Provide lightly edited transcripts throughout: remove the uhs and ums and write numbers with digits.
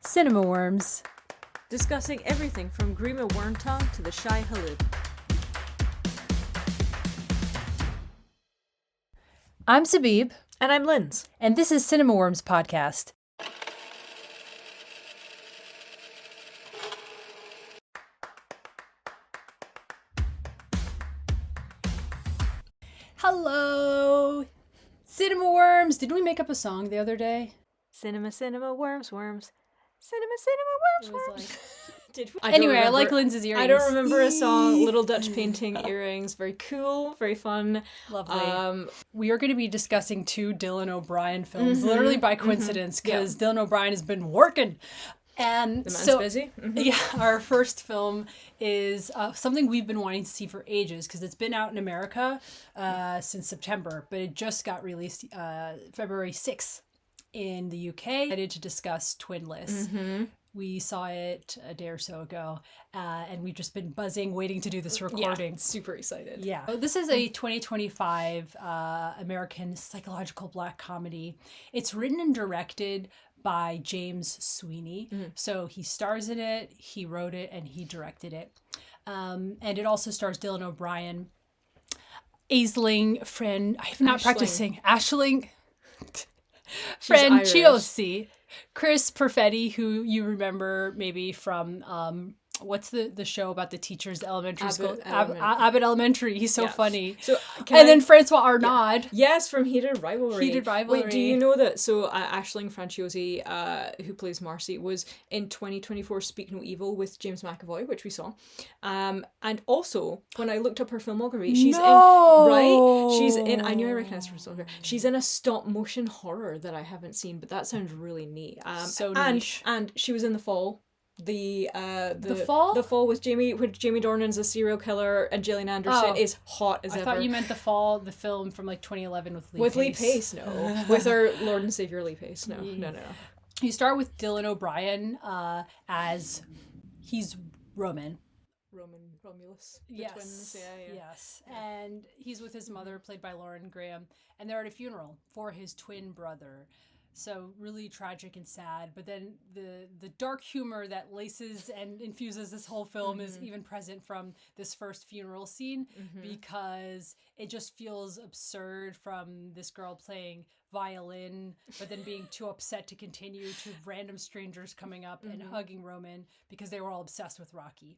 Cinema Worms. Discussing everything from Grima Wormtongue to the Shy Halib. I'm Sabib. And I'm Linz. And this is Cinema Worms Podcast. Hello! Cinema Worms! Didn't we make up a song the other day? Cinema, worms. Cinema, It worms, was worms. like... Did we? Anyway, I like Linz's earrings. I don't remember a song. Little Dutch painting earrings. Very cool. Very fun. Lovely. We are going to be discussing two Dylan O'Brien films, literally by coincidence, because Dylan O'Brien has been working. And the man's busy. Yeah, our first film is something we've been wanting to see for ages, because it's been out in America since September, but it just got released February 6th in the UK. I decided to discuss Twinless. We saw it a day or so ago, and we've just been buzzing, waiting to do this recording. Yeah, super excited. Yeah. So this is a 2025 American psychological black comedy. It's written and directed by James Sweeney. So he stars in it, he wrote it, and he directed it. And it also stars Dylan O'Brien, Aisling, friend, I'm not practicing, Aisling, friend Chiosi, Chris Perfetti, who you remember maybe from what's the show about the teachers elementary school? Abbott Elementary. He's so funny. So then Francois Arnaud. Yes, from Heated Rivalry. Wait, do you know that? So Aisling Franciosi, who plays Marcy, was in 2024 Speak No Evil with James McAvoy, which we saw. And also, when I looked up her filmography, she's in, I knew I recognized her from she's in a stop motion horror that I haven't seen, but that sounds really neat. So niche. And she was in The Fall. The Fall? The Fall with Jamie Dornan's a serial killer and Gillian Anderson is hot as ever. I thought you meant The Fall, the film from like 2011 with Lee Pace. With Lee Pace, no. With our Lord and Savior Lee Pace, no. You start with Dylan O'Brien as he's Romulus. Twins, Yes. And he's with his mother, played by Lauren Graham, and they're at a funeral for his twin brother. So really tragic and sad, but then the dark humor that laces and infuses this whole film is even present from this first funeral scene, because it just feels absurd from this girl playing violin, but then being too upset to continue, to random strangers coming up and hugging Roman because they were all obsessed with Rocky.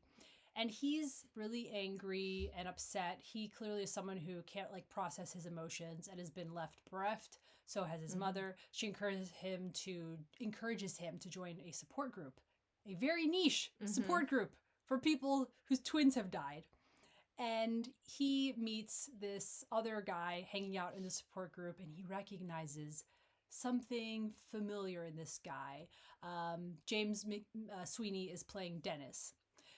And he's really angry and upset. He clearly is someone who can't process his emotions and has been left bereft. So has his mother. She encourages him to join a support group, a very niche support group for people whose twins have died. And he meets this other guy hanging out in the support group, and he recognizes something familiar in this guy. James Sweeney is playing Dennis.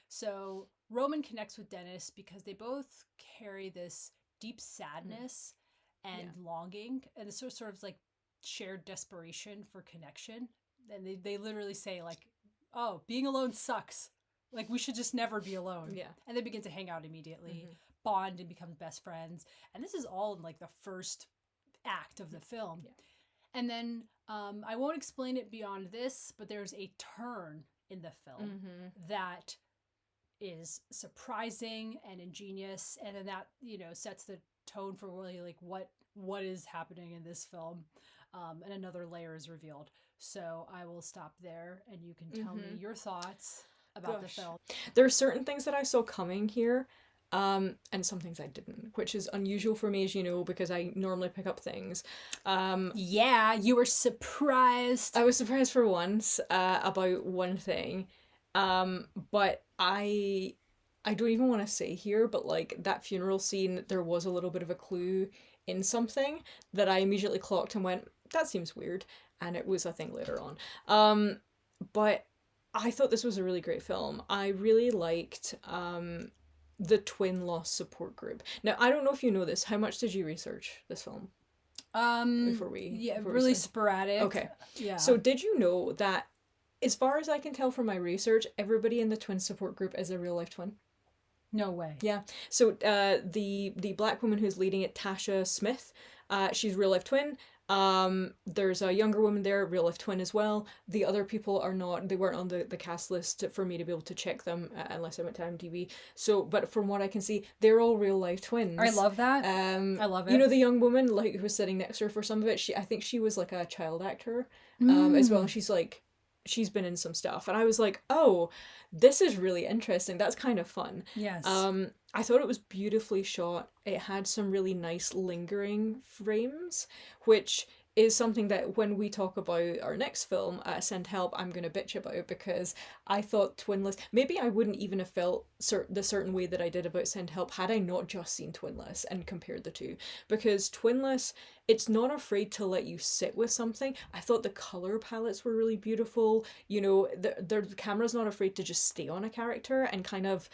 So Roman connects with Dennis because they both carry this deep sadness and longing, and it's sort of like shared desperation for connection. And they literally say oh, being alone sucks. We should just never be alone. Yeah. And they begin to hang out immediately, bond, and become best friends. And this is all in the first act of the film. Yeah. And then I won't explain it beyond this, but there's a turn in the film that is surprising and ingenious, and then that sets the tone for really what is happening in this film, and another layer is revealed. So I will stop there, and you can tell me your thoughts about the film. There are certain things that I saw coming here, and some things I didn't, which is unusual for me, as you know, because I normally pick up things. Yeah, you were surprised. I was surprised for once about one thing. But I don't even want to say here, but that funeral scene, there was a little bit of a clue in something that I immediately clocked and went, that seems weird, and it was a thing later on. But I thought this was a really great film. I really liked the twin loss support group. Now, I don't know if you know this. How much did you research this film? Really sporadic. Okay. Yeah. So did you know that, as far as I can tell from my research, everybody in the twin support group is a real-life twin? No way. Yeah. So the black woman who's leading it, Tasha Smith, she's a real-life twin. There's a younger woman there, real life twin as well. The other people are not, they weren't on the cast list for me to be able to check them unless I went to IMDb. So, but from what I can see, they're all real life twins. I love that. I love it. You know, the young woman like who was sitting next to her for some of it. I think she was like a child actor, as well. She's been in some stuff, and I was like, oh, this is really interesting. That's kind of fun. Yes. I thought it was beautifully shot. It had some really nice lingering frames, which is something that when we talk about our next film, Send Help, I'm going to bitch about, because I thought Twinless, maybe I wouldn't even have felt the certain way that I did about Send Help had I not just seen Twinless and compared the two. Because Twinless, it's not afraid to let you sit with something. I thought the color palettes were really beautiful. You know, the camera's not afraid to just stay on a character and kind of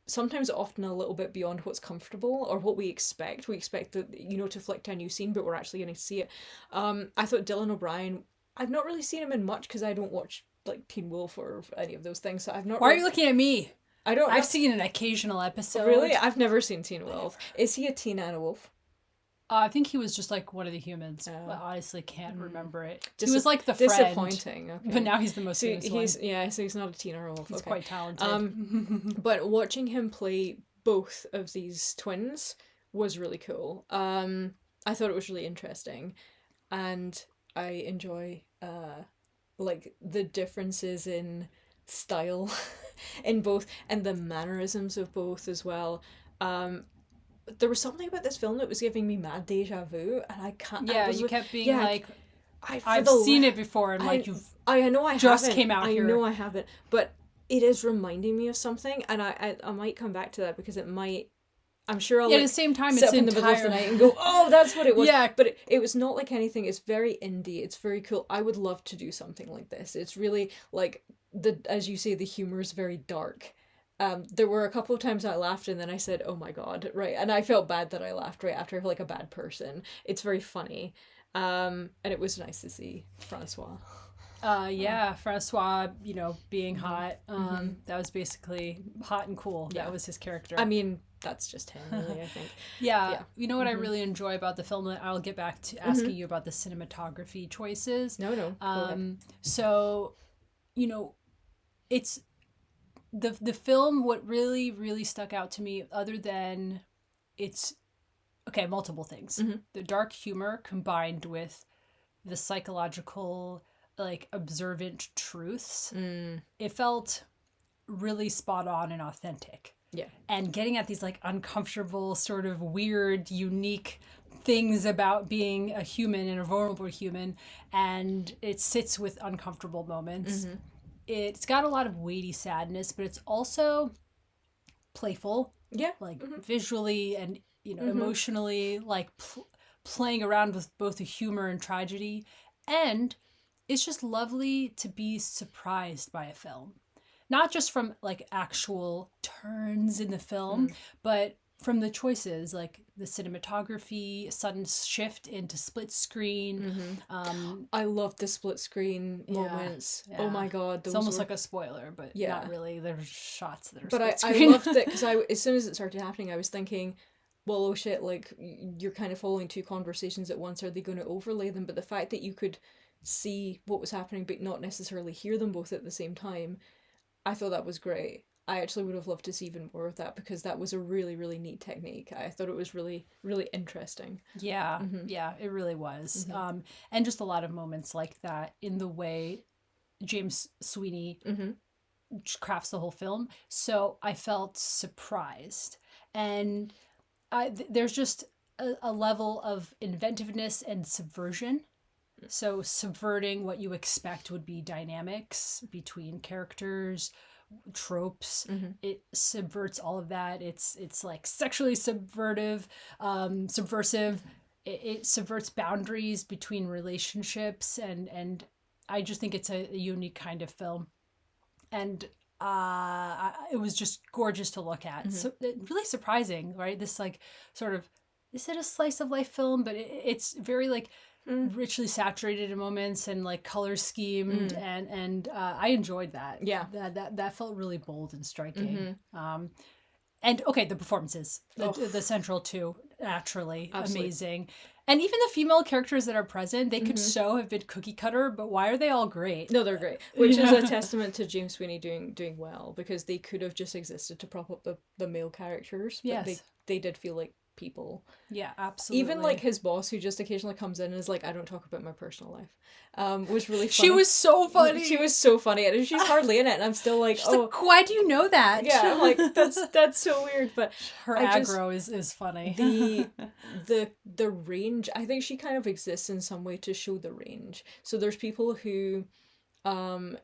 sometimes often a little bit beyond what's comfortable or what we expect. We expect that, you know, to flick to a new scene, but we're actually going to see it. I thought Dylan O'Brien, I've not really seen him in much because I don't watch like Teen Wolf or any of those things, so I've not. Why are you looking at me? I've seen an occasional episode. Really? I've never seen Teen Wolf. Is he a teen and a wolf? I think he was just like one of the humans, but I honestly can't remember it. He was like the friend. Disappointing. Okay. But now he's the most famous one. So he's not a teen or a wolf. He's okay. quite talented. But watching him play both of these twins was really cool. I thought it was really interesting, and I enjoy like the differences in style in both and the mannerisms of both as well. There was something about this film that was giving me mad deja vu, and I can't. Yeah, you kept being like, I've seen it before, and like I know I just haven't. came out here. I know I haven't, but it is reminding me of something, and I might come back to that because it might. I'm sure I'll at the same time sit it's up in the middle of the night and go, oh, that's what it was. Yeah, but it was not like anything. It's very indie. It's very cool. I would love to do something like this. It's really like as you say, the humor is very dark. There were a couple of times I laughed and then I said, oh my god, right, and I felt bad that I laughed right after, like a bad person. It's very funny, and it was nice to see Francois. Francois, you know, being hot. That was basically hot and cool. Yeah. That was his character. I mean, that's just him, really, I think. Yeah. You know what I really enjoy about the film? I'll get back to asking you about the cinematography choices. No. So, you know, it's the film, what really, really stuck out to me, other than multiple things. The dark humor combined with the psychological, like, observant truths. It felt really spot on and authentic. Yeah. And getting at these, like, uncomfortable, sort of weird, unique things about being a human and a vulnerable human, and it sits with uncomfortable moments. It's got a lot of weighty sadness, but it's also playful. Yeah. Like visually and, you know, emotionally, like playing around with both the humor and tragedy. And it's just lovely to be surprised by a film. Not just from like actual turns in the film, but from the choices, like the cinematography, sudden shift into split screen. I love the split screen moments. Yeah. Oh my god, it's almost like a spoiler, but not really. There's shots that are but split screen. I loved it because as soon as it started happening, I was thinking, well, oh shit, like you're kind of following two conversations at once. Are they going to overlay them? But the fact that you could see what was happening but not necessarily hear them both at the same time, I thought that was great. I actually would have loved to see even more of that because that was a really, really neat technique. I thought it was really, really interesting. Yeah, it really was. And just a lot of moments like that in the way James Sweeney crafts the whole film. So I felt surprised. And there's just a level of inventiveness and subversion. So subverting what you expect would be dynamics between characters, tropes. It subverts all of that. It's like sexually subversive. It subverts boundaries between relationships, and I just think it's a unique kind of film, and it was just gorgeous to look at. So really surprising, right? This like sort of, is it a slice of life film? But it's very like richly saturated in moments and like color schemed, and I enjoyed that. Yeah, that felt really bold and striking. And okay, the performances, the central two. naturally Absolutely. amazing. And even the female characters that are present, they could so have been cookie cutter, but why are they all great? No, they're great, which is a testament to James Sweeney doing well, because they could have just existed to prop up the male characters, but Yes. they did feel like people. Yeah, absolutely. Even like his boss, who just occasionally comes in and is like, I don't talk about my personal life, was really funny. She was so funny. She was so funny, and she's hardly in it, and I'm still like, She's like, why do you know that? Yeah, I'm like, that's so weird, but her aggro is funny. The range, I think she kind of exists in some way to show the range. So there's people who don't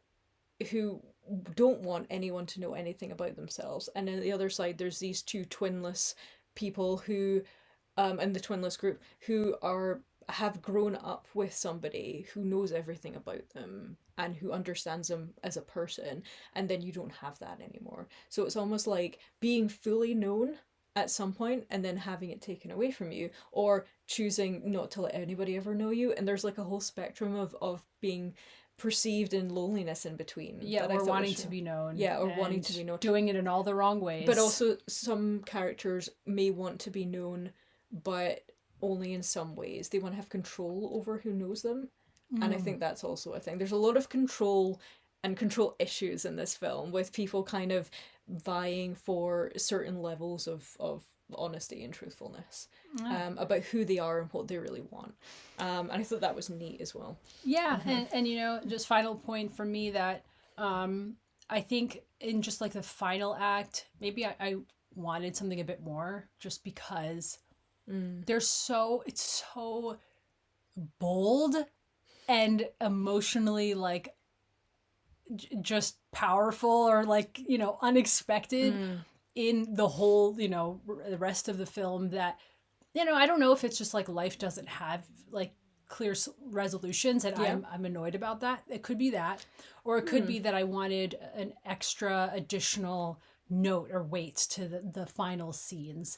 want anyone to know anything about themselves, and on the other side there's these two twinless people who in the twinless group who have grown up with somebody who knows everything about them and who understands them as a person, and then you don't have that anymore. So it's almost like being fully known at some point and then having it taken away from you, or choosing not to let anybody ever know you, and there's like a whole spectrum of being perceived and loneliness in between. Yeah, or wanting to be known. Yeah, or wanting to be known. Doing it in all the wrong ways. But also some characters may want to be known, but only in some ways. They want to have control over who knows them. And I think that's also a thing. There's a lot of control and control issues in this film, with people kind of vying for certain levels of honesty and truthfulness about who they are and what they really want. And I thought that was neat as well. Yeah, and you know, just final point for me that I think in just like the final act, maybe I wanted something a bit more, just because it's so bold and emotionally like just powerful, or like, you know, unexpected in the whole, you know, the rest of the film, that, you know, I don't know if it's just like life doesn't have like clear resolutions, and I'm annoyed about that. It could be that, or it could be that I wanted an extra additional note or weight to the final scenes.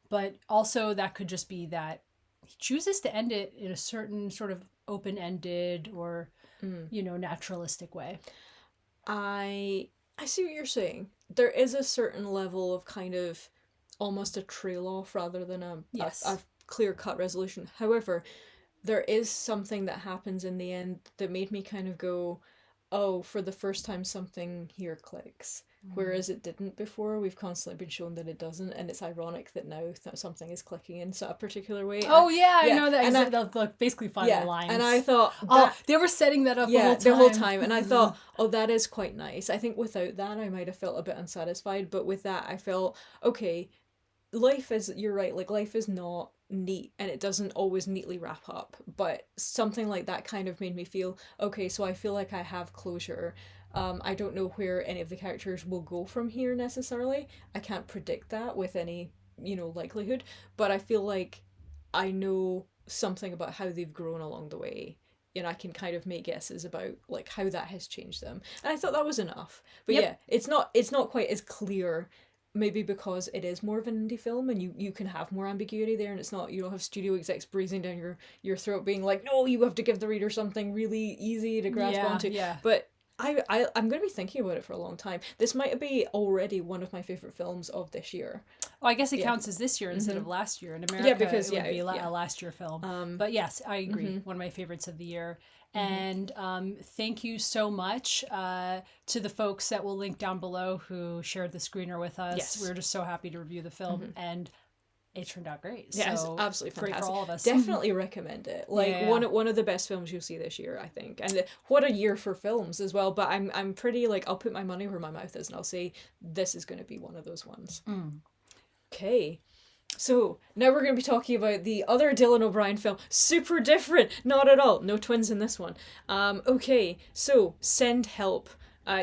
But also that could just be that he chooses to end it in a certain sort of open-ended or you know, naturalistic way. I see what you're saying. There is a certain level of kind of almost a trail off rather than a clear-cut resolution. However, there is something that happens in the end that made me kind of go, oh, for the first time something here clicks. Whereas it didn't before. We've constantly been shown that it doesn't, and it's ironic that now that something is clicking in a particular way. Oh yeah, I know that. And the basically final lines. And I thought, they were setting that up the whole time. And I thought, oh, that is quite nice. I think without that, I might have felt a bit unsatisfied. But with that, I felt, okay, life is, you're right, like life is not neat, and it doesn't always neatly wrap up. But something like that kind of made me feel, okay, so I feel like I have closure. I don't know where any of the characters will go from here necessarily. I can't predict that with any, you know, likelihood, but I feel like I know something about how they've grown along the way. You know, I can kind of make guesses about like how that has changed them. And I thought that was enough. But yeah, it's not quite as clear, maybe because it is more of an indie film, and you can have more ambiguity there, and it's not, you don't have studio execs breathing down your throat being like, no, you have to give the reader something really easy to grasp onto. Yeah. But I'm going to be thinking about it for a long time. This might be already one of my favourite films of this year. Oh, I guess it counts as this year instead of last year. In America, because, it would be a last year film. But yes, I agree. One of my favorites of the year. And thank you so much to the folks that we'll link down below who shared the screener with us. Yes. We're just so happy to review the film. And it turned out great. Yeah, so it's absolutely fantastic. Great for all of us. Definitely recommend it. Like one of the best films you'll see this year, I think. And what a year for films as well. But I'm pretty like, I'll put my money where my mouth is, and I'll say this is going to be one of those ones. Okay. So now we're going to be talking about the other Dylan O'Brien film. Super different. Not at all. No twins in this one. Okay. So Send Help.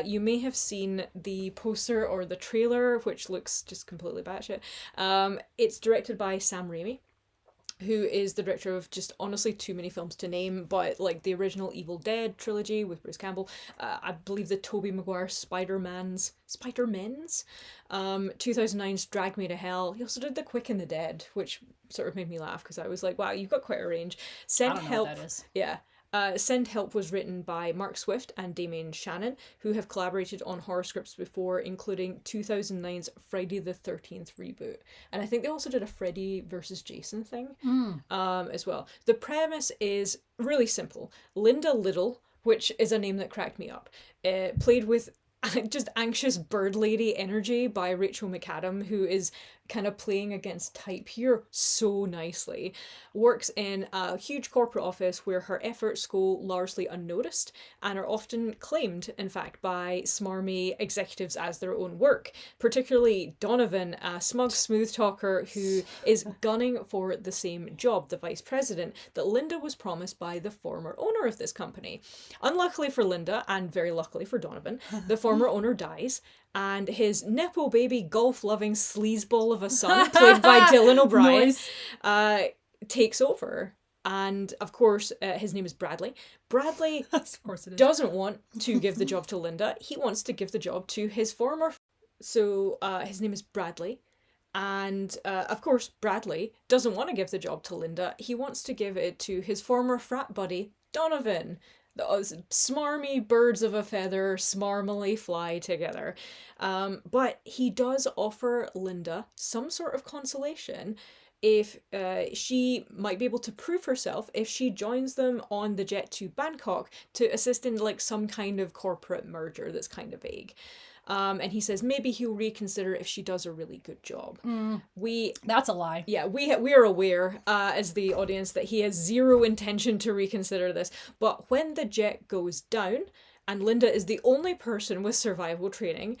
You may have seen the poster or the trailer, which looks just completely batshit. It's directed by Sam Raimi, who is the director of just honestly too many films to name, but like the original Evil Dead trilogy with Bruce Campbell, I believe the Tobey Maguire Spider-Men's, 2009's Drag Me to Hell. He also did The Quick and the Dead, which sort of made me laugh because I was like, wow, you've got quite a range. Send Help. Know what that is. Yeah. Send Help was written by Mark Swift and Damien Shannon, who have collaborated on horror scripts before, including 2009's Friday the 13th reboot. And I think they also did a Freddy versus Jason thing as well. The premise is really simple. Linda Little, which is a name that cracked me up, played with just anxious bird lady energy by Rachel McAdam, who is kind of playing against type here so nicely, works in a huge corporate office where her efforts go largely unnoticed and are often claimed, in fact, by smarmy executives as their own work, particularly Donovan, a smug smooth talker who is gunning for the same job, the vice president, that Linda was promised by the former owner of this company. Unluckily for Linda, and very luckily for Donovan, the former owner dies, and his nepo baby golf-loving sleazeball of a son, played by Dylan O'Brien, takes over. And, of course, his name is Bradley. Bradley of course it is. doesn't want to give the job to Linda. He wants to give the job to his former... So, his name is Bradley. And, of course, Bradley doesn't want to give the job to Linda. He wants to give it to his former frat buddy, Donovan. Those smarmy birds of a feather smarmily fly together. But he does offer Linda some sort of consolation if she might be able to prove herself if she joins them on the jet to Bangkok to assist in like some kind of corporate merger that's kind of vague. And he says maybe he'll reconsider if she does a really good job. That's a lie. Yeah, we are aware as the audience that he has zero intention to reconsider this. But when the jet goes down and Linda is the only person with survival training,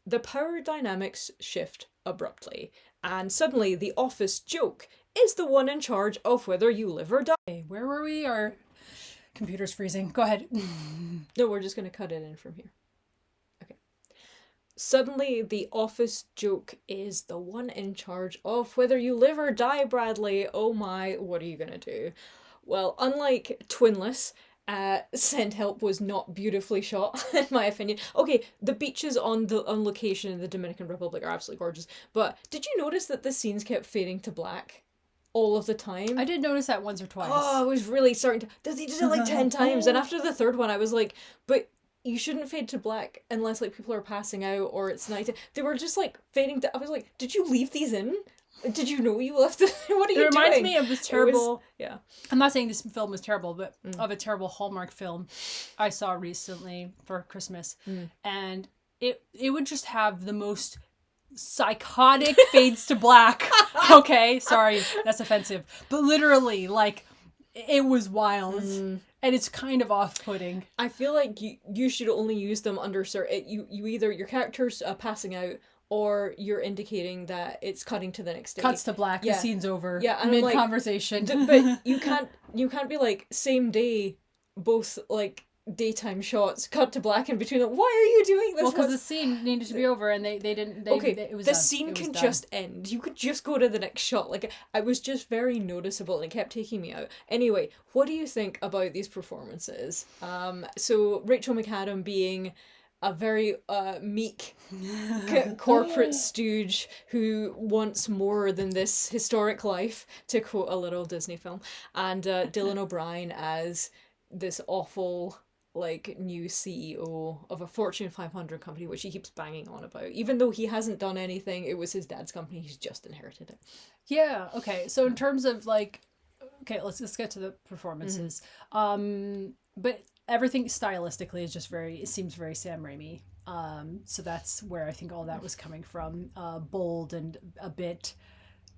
the power dynamics shift abruptly. And suddenly the office joke is the one in charge of whether you live or die. Okay, where were we? Our computer's freezing. Go ahead. No, we're just going to cut it in from here. Suddenly, the office joke is the one in charge of whether you live or die, Bradley. Oh my, what are you gonna do? Well, unlike Twinless, Send Help was not beautifully shot, in my opinion. Okay, the beaches on location in the Dominican Republic are absolutely gorgeous, but did you notice that the scenes kept fading to black all of the time? I did notice that once or twice. Oh, I was really starting to... They did it like 10 times, and after the third one, I was like, but... You shouldn't fade to black unless like people are passing out or it's night. They were just like fading to... I was like, did you leave these in? Did you know you left them? What are you doing? It reminds me of this terrible... Yeah. I'm not saying this film is terrible, but of a terrible Hallmark film I saw recently for Christmas. And it would just have the most psychotic fades to black. Okay, sorry, that's offensive. But literally, like, it was wild. And it's kind of off-putting. I feel like you should only use them under certain... You either... Your character's passing out or you're indicating that it's cutting to the next day. Cuts to black, the scene's over. Yeah, and mid-conversation. But you can't be like, same day, both like daytime shots, cut to black in between them. Why are you doing this? Well, because the scene needed to be over and they didn't... it was the done. scene It was can done. just end. You could just go to the next shot. Like, I was just very noticeable and it kept taking me out. Anyway, what do you think about these performances? So Rachel McAdam being a very meek corporate stooge who wants more than this historic life, to quote a little Disney film, and Dylan O'Brien as this awful... like new CEO of a Fortune 500 company, which he keeps banging on about. Even though he hasn't done anything, it was his dad's company, he's just inherited it. Yeah, okay. So in terms of like, okay, let's get to the performances. But everything stylistically is just it seems very Sam Raimi. So that's where I think all that was coming from. Bold and a bit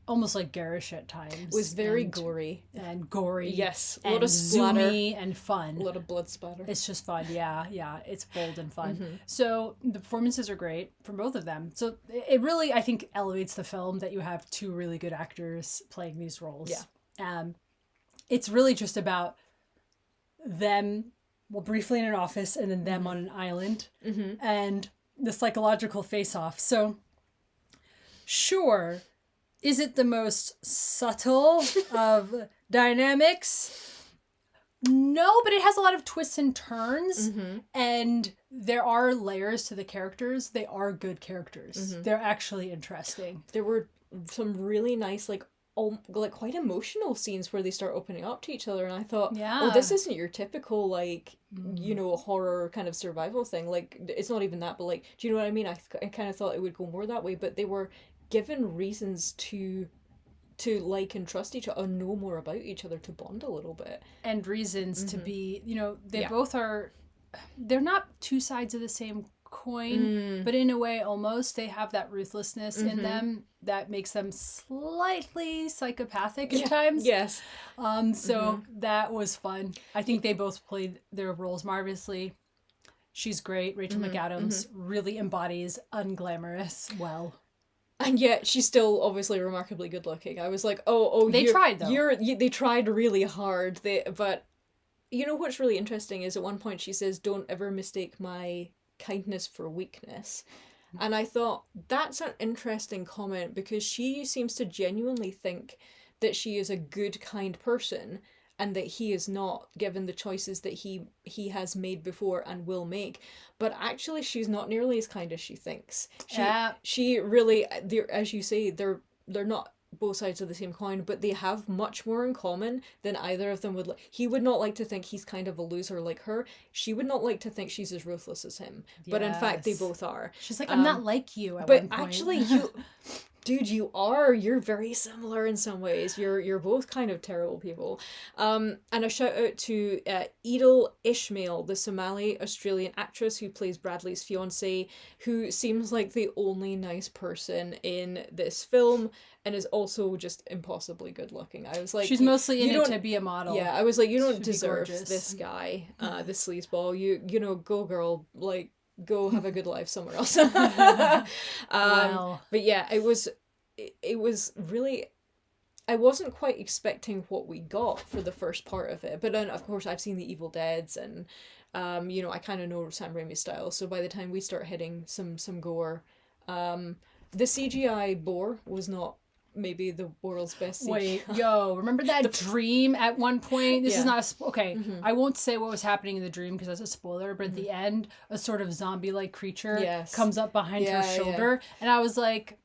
almost like garish at times. It was very gory. And gory. Yes. A lot of splatter. Zoomy and fun. A lot of blood splatter. It's just fun. Yeah. It's bold and fun. So the performances are great from both of them. So it really, I think, elevates the film that you have two really good actors playing these roles. Yeah. It's really just about them, well, briefly in an office and then them on an island and the psychological face-off. So sure, is it the most subtle of dynamics? No, but it has a lot of twists and turns, and there are layers to the characters. They are good characters. They're actually interesting. There were some really nice, like, like quite emotional scenes where they start opening up to each other, and I thought, Yeah. oh, this isn't your typical like horror kind of survival thing. Like it's not even that, but like, do you know what I mean? I kind of thought it would go more that way, but they were given reasons to like and trust each other, or know more about each other, to bond a little bit, and reasons to be, they Yeah. both are, they're not two sides of the same coin, but in a way almost they have that ruthlessness in them that makes them slightly psychopathic at times. Yes. So that was fun. I think they both played their roles marvelously. She's great. Rachel McAdams really embodies unglamorous well. And yet she's still obviously remarkably good looking. I was like, oh, They tried, though. They tried really hard. But you know what's really interesting is at one point she says, "Don't ever mistake my kindness for weakness." And I thought that's an interesting comment, because she seems to genuinely think that she is a good, kind person, and that he is not, given the choices that he has made before and will make. But actually she's not nearly as kind as she thinks. She really, as you say, they're not both sides of the same coin, but they have much more in common than either of them would. He would not like to think he's kind of a loser like her. She would not like to think she's as ruthless as him. But in fact, they both are. She's like, I'm not like you at but one point. Actually, you... Dude, you are. You're very similar in some ways. You're both kind of terrible people. And a shout out to Edel Ishmael, the Somali Australian actress who plays Bradley's fiance, who seems like the only nice person in this film, and is also just impossibly good looking. I was like, she's mostly in it to be a model. Yeah, I was like, you don't deserve gorgeous. this guy, this sleazeball. You know, go girl, like, go have a good life somewhere else. Wow. But yeah, it was really, I wasn't quite expecting what we got for the first part of it. But then, of course, I've seen the Evil Deads, and I kind of know Sam Raimi's style. So by the time we start hitting some gore, the CGI boar was not maybe the world's best CGI. Wait, remember that dream at one point? This is not okay. I won't say what was happening in the dream because that's a spoiler, but at the end, a sort of zombie-like creature comes up behind her shoulder, and I was like,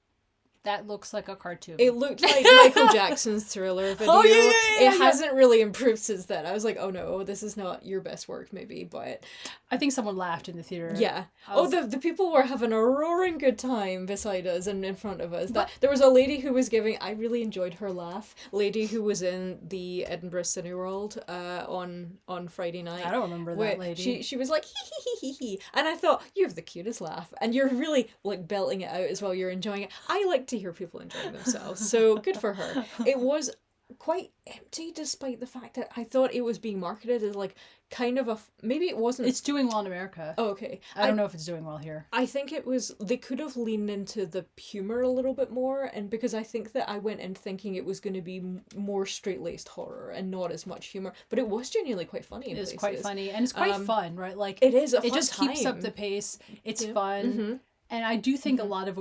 that looks like a cartoon. It looked like Michael Jackson's Thriller video. It hasn't really improved since then. I was like, oh no, this is not your best work, maybe, but... I think someone laughed in the theater. Yeah. The people were having a roaring good time beside us and in front of us. There was a lady who was giving... I really enjoyed her laugh. Lady who was in the Edinburgh Cineworld on Friday night. I don't remember that lady. She was like, hee hee hee hee hee. And I thought, you have the cutest laugh. And you're really, like, belting it out as well. You're enjoying it. I like to hear people enjoying themselves, so good for her. It was quite empty, despite the fact that I thought it was being marketed as like kind of maybe it wasn't. It's doing well in America. Oh, okay. I don't know if it's doing well here. I think it was, they could have leaned into the humor a little bit more, and because I think that I went in thinking it was going to be more straight-laced horror and not as much humor, but it was genuinely quite funny in places. It's quite funny, and it's quite fun, right? Like it is a fun it just time. keeps up the pace. It's fun, and I do think a lot of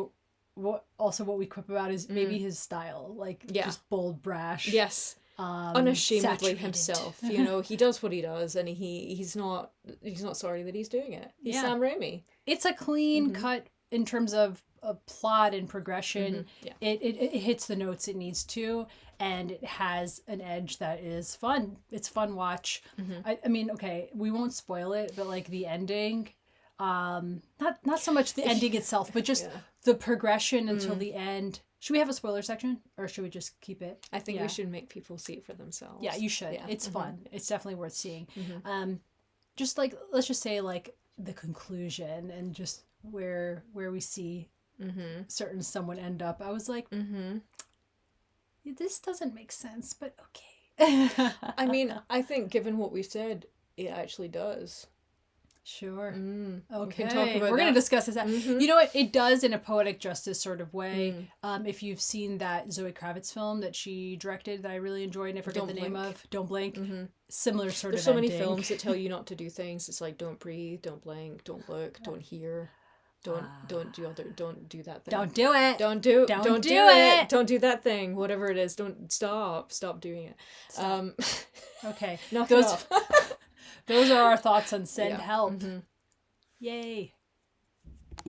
what we quip about is maybe his style, like just bold, brash. Yes. Unashamedly saturated. himself. He does what he does, and he's not sorry that he's doing it. He's Sam Raimi. It's a clean cut in terms of a plot and progression. It hits the notes it needs to, and it has an edge that is fun. It's fun watch. I mean, okay, we won't spoil it, but like the ending, not so much the ending itself, but just the progression until the end. Should we have a spoiler section, or should we just keep it? I think we should make people see it for themselves. Yeah, you should. Yeah. It's fun. It's definitely worth seeing. Just like, let's just say like the conclusion and just where we see certain someone end up. I was like, this doesn't make sense, but okay. I mean, I think given what we said, it actually does. Sure. Okay. We're going to discuss this. You know what? It does in a poetic justice sort of way. If you've seen that Zoe Kravitz film that she directed that I really enjoyed and I forget the name of, Don't Blink. Similar sort There's of so ending. many films that tell you not to do things. It's like, don't breathe, don't blink, don't look, don't hear. Don't do that thing. Don't do it. Don't do it. Don't do that thing. Whatever it is. Don't stop doing it. Okay. Knock it off. Those are our thoughts on Send Help. Yay.